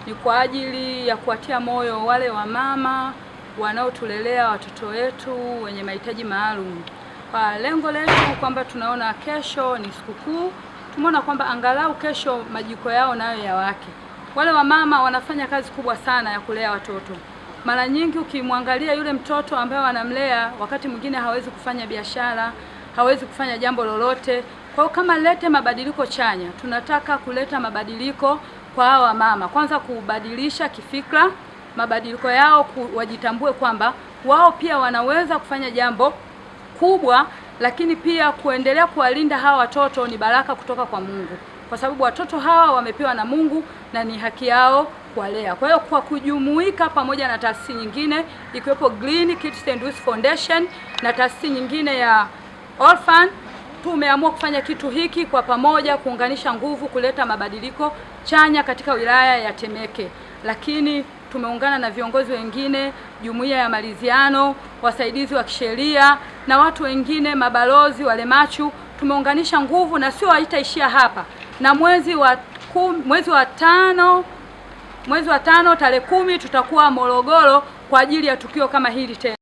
ni kwa ajili ya kuwatia moyo wale wamama wanaotulelea watoto wetu wenye mahitaji maalum. Kwa lengo letu kwamba tunaona kesho ni sikukuu, tumeona kwamba angalau kesho majiko yao nayo yawake. Wale wamama wanafanya kazi kubwa sana ya kulea watoto. Mara nyingi ukimwangalia yule mtoto ambaye wanamlea, wakati mwingine hawezi kufanya biashara, hawezi kufanya jambo lolote. Kwa hiyo kama lete mabadiliko chanya, tunataka kuleta mabadiliko kwa hawa mama. Kwanza kubadilisha kifikra, mabadiliko yao wajitambue kwamba wao pia wanaweza kufanya jambo kubwa, lakini pia kuendelea kuwalinda hawa watoto ni baraka kutoka kwa Mungu. Kwa sababu watoto hawa wamepewa na Mungu na ni haki yao kuwalea. Kwa hiyo kwa kujumuika pamoja na taasisi nyingine ikiwepo Green Kids and Youth Foundation na taasisi nyingine ya Orphan, tumeamua kufanya kitu hiki kwa pamoja, kuunganisha nguvu kuleta mabadiliko chanya katika wilaya ya Temeke. Lakini tumeungana na viongozi wengine, jumuiya ya maridhiano, wasaidizi wa kisheria na watu wengine, mabalozi, walemachu. Tumeunganisha nguvu na sio haitaishia hapa. Na mwezi wa tano tarehe 10 tutakuwa Morogoro kwa ajili ya tukio kama hili tena.